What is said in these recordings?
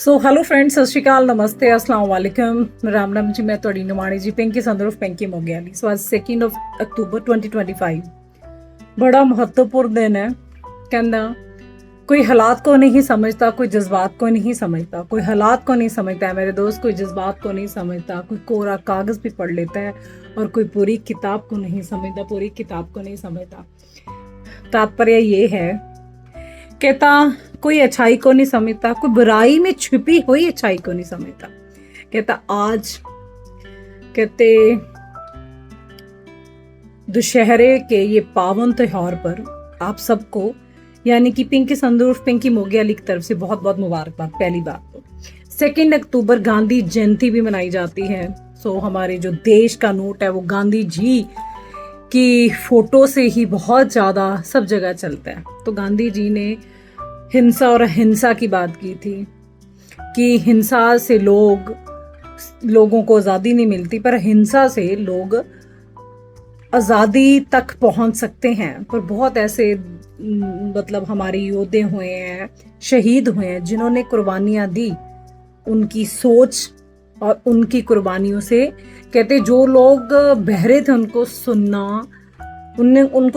So hello friends, सत श्रीकाल, नमस्ते, अस्सलाम वालेकुम, राम राम जी। मैं थोड़ी निमाणी जी पिंकी संदरूफ पिंकी मोगयाली। सो आज 2 अक्टूबर 2025 बड़ा महत्वपूर्ण दिन है। कहना कोई हालात को नहीं समझता, कोई जज्बात को नहीं समझता, कोई हालात को नहीं समझता है मेरे दोस्त, कोई जज्बात को नहीं समझता, कोई कोरा कागज भी पढ़ लेता है और कोई पूरी किताब को नहीं समझता, पूरी किताब को नहीं समझता। तात्पर्य ये है, कहता कोई अच्छाई को नहीं समझता, कोई बुराई में छुपी हुई अच्छाई को नहीं समझता। कहता आज कहते दुशहरे के ये पावन त्योहार पर आप सबको यानी कि पिंकी संदूर पिंकी मोगयाली की तरफ से बहुत बहुत मुबारकबाद। पहली बात तो 2 अक्टूबर गांधी जयंती भी मनाई जाती है। सो हमारे जो देश का नोट है वो गांधी जी की फोटो से ही बहुत ज़्यादा सब जगह चलता है। तो गांधी जी ने हिंसा और अहिंसा की बात की थी कि हिंसा से लोगों को आज़ादी नहीं मिलती, पर हिंसा से लोग आज़ादी तक पहुंच सकते हैं। पर बहुत ऐसे मतलब हमारे योद्धे हुए हैं, शहीद हुए हैं, जिन्होंने कुर्बानियां दी। उनकी सोच और उनकी कुर्बानियों से कहते जो लोग बहरे थे उनको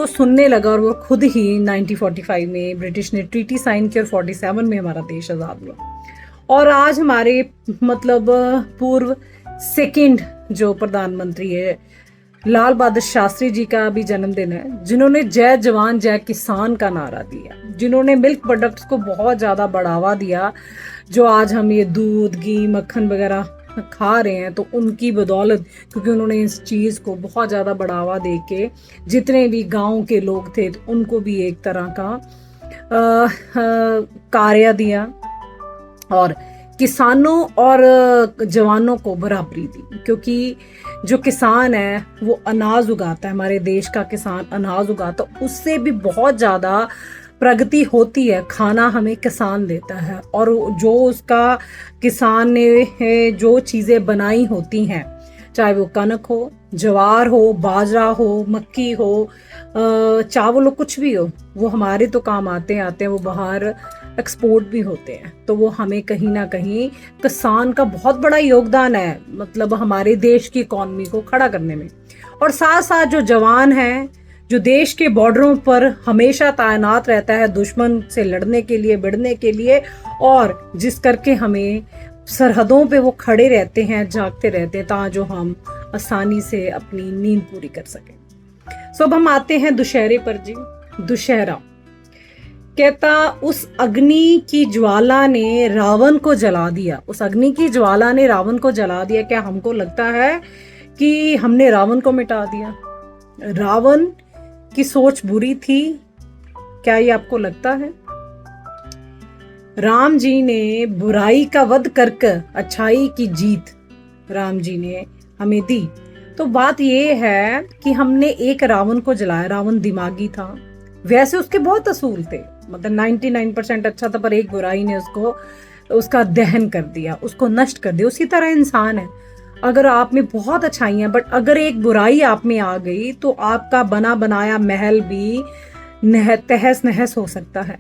सुनने लगा और वो खुद ही 1945 में ब्रिटिश ने ट्रीटी साइन की और 47 में हमारा देश आज़ाद हुआ। और आज हमारे मतलब पूर्व सेकंड जो प्रधानमंत्री है लाल बहादुर शास्त्री जी का भी जन्मदिन है, जिन्होंने जय जवान जय किसान का नारा दिया, जिन्होंने मिल्क प्रोडक्ट्स को बहुत ज़्यादा बढ़ावा दिया। जो आज हम ये दूध घी मक्खन वगैरह खा रहे हैं तो उनकी बदौलत, क्योंकि उन्होंने इस चीज़ को बहुत ज़्यादा बढ़ावा दे के जितने भी गांव के लोग थे तो उनको भी एक तरह का कार्य दिया और किसानों और जवानों को बराबरी दी। क्योंकि जो किसान है वो अनाज उगाता है, हमारे देश का किसान अनाज उगाता है, उससे भी बहुत ज़्यादा प्रगति होती है। खाना हमें किसान देता है और जो उसका किसान ने जो चीज़ें बनाई होती हैं, चाहे वो कनक हो, ज्वार हो, बाजरा हो, मक्की हो, चावल हो, कुछ भी हो, वो हमारे तो काम आते हैं वो बाहर एक्सपोर्ट भी होते हैं। तो वो हमें कहीं ना कहीं किसान का बहुत बड़ा योगदान है, मतलब हमारे देश की इकॉनमी को खड़ा करने में। और साथ साथ जो जवान है जो देश के बॉर्डरों पर हमेशा तैनात रहता है दुश्मन से लड़ने के लिए, भिड़ने के लिए, और जिस करके हमें सरहदों पे वो खड़े रहते हैं, जागते रहते हैं ताकि हम आसानी से अपनी नींद पूरी कर सकें। सो अब हम आते हैं दुशहरे पर जी। दुशहरा कहता उस अग्नि की ज्वाला ने रावण को जला दिया, उस अग्नि की ज्वाला ने रावण को जला दिया। क्या हमको लगता है कि हमने रावण को मिटा दिया? रावण की सोच बुरी थी, क्या ये आपको लगता है? राम जी ने बुराई का वध करके अच्छाई की जीत राम जी ने हमें दी। तो बात ये है कि हमने एक रावण को जलाया। रावण दिमागी था, वैसे उसके बहुत असूल थे, मतलब 99% अच्छा था, पर एक बुराई ने उसका दहन कर दिया, उसको नष्ट कर दिया। उसी तरह इंसान है, अगर आप में बहुत अच्छाइयाँ बट अगर एक बुराई आप में आ गई तो आपका बना बनाया महल भी तहस नहस हो सकता है।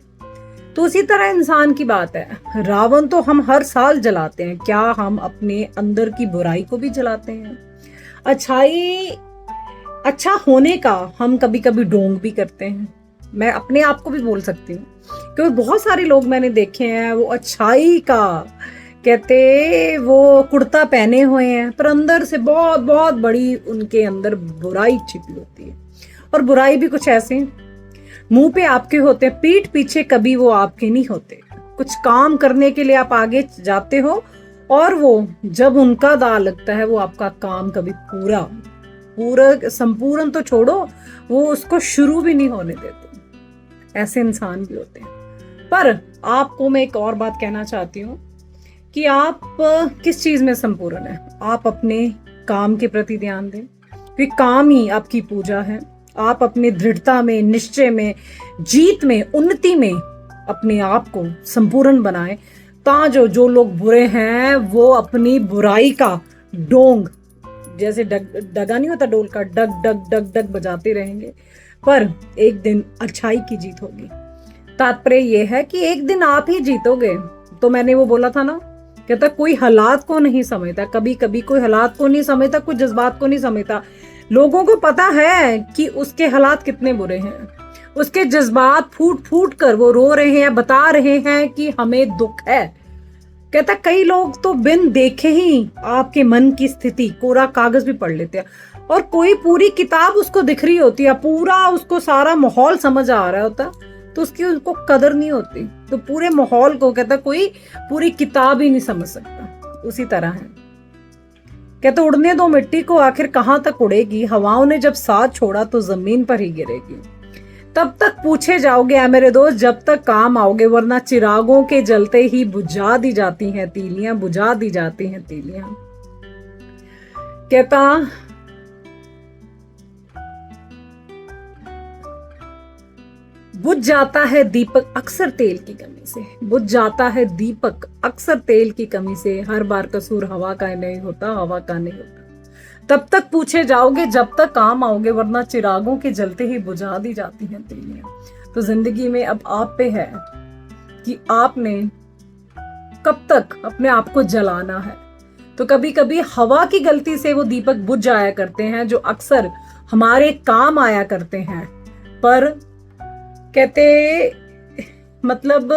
तो उसी तरह इंसान की बात है। रावण तो हम हर साल जलाते हैं, क्या हम अपने अंदर की बुराई को भी जलाते हैं? अच्छा होने का हम कभी कभी ढोंग भी करते हैं। मैं अपने आप को भी बोल सकती हूँ, क्योंकि बहुत सारे लोग मैंने देखे हैं वो अच्छाई का कहते वो कुर्ता पहने हुए हैं, पर अंदर से बहुत बहुत बड़ी उनके अंदर बुराई छिपी होती है। और बुराई भी कुछ ऐसे मुंह पे आपके होते हैं, पीठ पीछे कभी वो आपके नहीं होते। कुछ काम करने के लिए आप आगे जाते हो और वो जब उनका दांव लगता है वो आपका काम कभी पूरा संपूर्ण तो छोड़ो, वो उसको शुरू भी नहीं होने देते। ऐसे इंसान भी होते हैं। पर आपको मैं एक और बात कहना चाहती हूँ कि आप किस चीज में संपूर्ण है। आप अपने काम के प्रति ध्यान दें, क्योंकि काम ही आपकी पूजा है। आप अपने दृढ़ता में, निश्चय में, जीत में, उन्नति में अपने आप को संपूर्ण बनाएं, ताकि जो लोग बुरे हैं वो अपनी बुराई का डोंग, जैसे डगा नहीं होता ढोल का, डग डग डग डग बजाते रहेंगे, पर एक दिन अच्छाई की जीत होगी। तात्पर्य यह है कि एक दिन आप ही जीतोगे। तो मैंने वो बोला था ना कहता कोई हालात को नहीं समझता, कभी कभी कोई हालात को नहीं समझता, कोई जज्बात को नहीं समझता। लोगों को पता है कि उसके हालात कितने बुरे हैं, उसके जज्बात फूट फूट कर वो रो रहे हैं, बता रहे हैं कि हमें दुख है। कहता कई लोग तो बिन देखे ही आपके मन की स्थिति कोरा कागज भी पढ़ लेते हैं, और कोई पूरी किताब उसको दिख रही होती है, पूरा उसको सारा माहौल समझ आ रहा होता, तो उसकी उसको कदर नहीं होती। तो पूरे माहौल को कहता कोई पूरी किताब ही नहीं समझ सकता। उसी तरह है, कहते उड़ने दो मिट्टी को, आखिर कहां तक उड़ेगी, हवाओं ने जब साथ छोड़ा तो जमीन पर ही गिरेगी। तब तक पूछे जाओगे ऐ मेरे दोस्त, जब तक काम आओगे, वरना चिरागों के जलते ही बुझा दी जाती हैं तीलियां, बुझा दी जाती हैं तीलियां। कहता बुझ जाता है दीपक अक्सर तेल की कमी से, बुझ जाता है दीपक अक्सर तेल की कमी से, हर बार कसूर हवा का नहीं होता, हवा का नहीं होता। तब तक पूछे जाओगे जब तक काम आओगे, वरना चिरागों के जलते ही बुझा दी जाती हैं तीलियां। तो जिंदगी में अब आप पे है कि आपने कब तक अपने आप को जलाना है। तो कभी कभी हवा की गलती से वो दीपक बुझ जाया करते हैं जो अक्सर हमारे काम आया करते हैं, पर कहते मतलब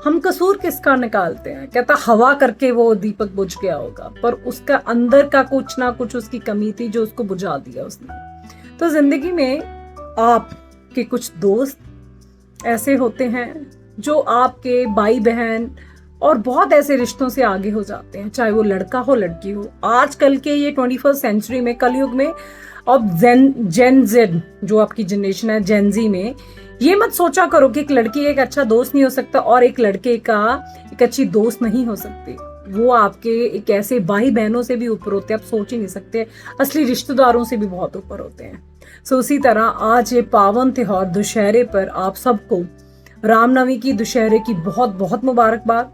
हम कसूर किसका निकालते हैं। कहता हवा करके वो दीपक बुझ गया होगा, पर उसका अंदर का कुछ ना कुछ उसकी कमी थी जो उसको बुझा दिया उसने। तो जिंदगी में आपके कुछ दोस्त ऐसे होते हैं जो आपके भाई बहन और बहुत ऐसे रिश्तों से आगे हो जाते हैं, चाहे वो लड़का हो लड़की हो। आजकल के ये 21st सेंचुरी में, कलयुग में, अब जेन जेड जो आपकी जनरेशन है, जेन जी में, ये मत सोचा करो कि एक लड़की एक अच्छा दोस्त नहीं हो सकता और एक लड़के का एक अच्छी दोस्त नहीं हो सकती। वो आपके एक ऐसे भाई बहनों से भी ऊपर होते हैं, आप सोच ही नहीं सकते, असली रिश्तेदारों से भी बहुत ऊपर होते हैं। सो उसी तरह आज ये पावन त्योहार दशहरे पर आप सबको रामनवमी की, दशहरे की बहुत बहुत मुबारकबाद।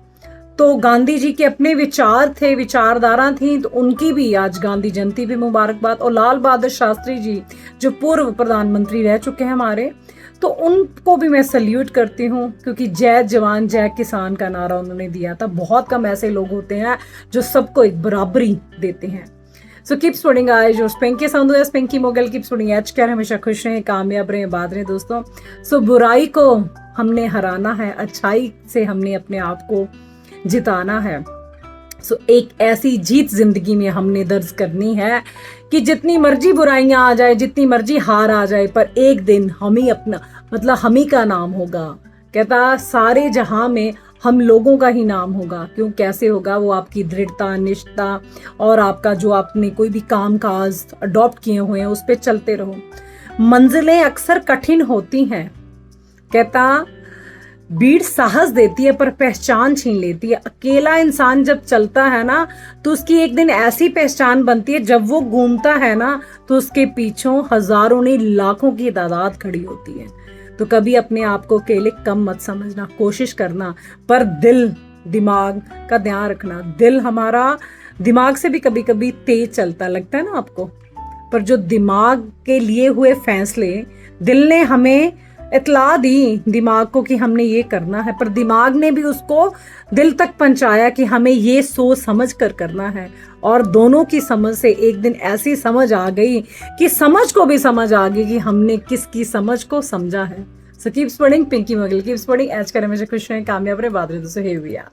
तो गांधी जी के अपने विचार थे, विचारधारा थी, तो उनकी भी आज गांधी जयंती भी मुबारकबाद। और लाल बहादुर शास्त्री जी जो पूर्व प्रधानमंत्री रह चुके हैं हमारे, तो उनको भी मैं सल्यूट करती हूँ, क्योंकि जय जवान जय किसान का नारा उन्होंने दिया था। बहुत कम ऐसे लोग होते हैं जो सबको एक बराबरी देते हैं। सो कीप स्पोर्टिंग आज, और Spanky Sandhu, Spanky Mogal, keep sporting H care, हमेशा खुश रहें, कामयाब रहें, बात रहें दोस्तों। सो बुराई को हमने हराना है, अच्छाई से हमने अपने आप को जिताना है। सो एक ऐसी जीत जिंदगी में हमने दर्ज करनी है कि जितनी मर्जी बुराइयां आ जाए, जितनी मर्जी हार आ जाए, पर एक दिन हम ही अपना, मतलब हम ही का नाम होगा। कहता सारे जहां में हम लोगों का ही नाम होगा। क्यों, कैसे होगा वो? आपकी दृढ़ता, निष्ठा और आपका जो आपने कोई भी काम काज अडॉप्ट किए हुए हैं उस पर चलते रहो। मंजिलें अक्सर कठिन होती हैं, कहता भीड़ साहस देती है पर पहचान छीन लेती है। अकेला इंसान जब चलता है ना, तो उसकी एक दिन ऐसी पहचान बनती है, जब वो घूमता है ना तो उसके पीछों हजारों नहीं लाखों की तादाद खड़ी होती है। तो कभी अपने आप को अकेले कम मत समझना, कोशिश करना, पर दिल दिमाग का ध्यान रखना। दिल हमारा दिमाग से भी कभी कभी तेज चलता, लगता है ना आपको, पर जो दिमाग के लिए हुए फैसले दिल ने हमें इतला दी दिमाग को कि हमने ये करना है, पर दिमाग ने भी उसको दिल तक पहुंचाया कि हमें ये सोच समझ कर करना है। और दोनों की समझ से एक दिन ऐसी समझ आ गई कि समझ को भी समझ आ गई कि हमने किसकी समझ को समझा है। So keep spreading, Pinky Mughal, keep spreading एच कर, हमेशा खुश रहें, कामयाब रहे, बात रहे दोस्तों। हे भैया।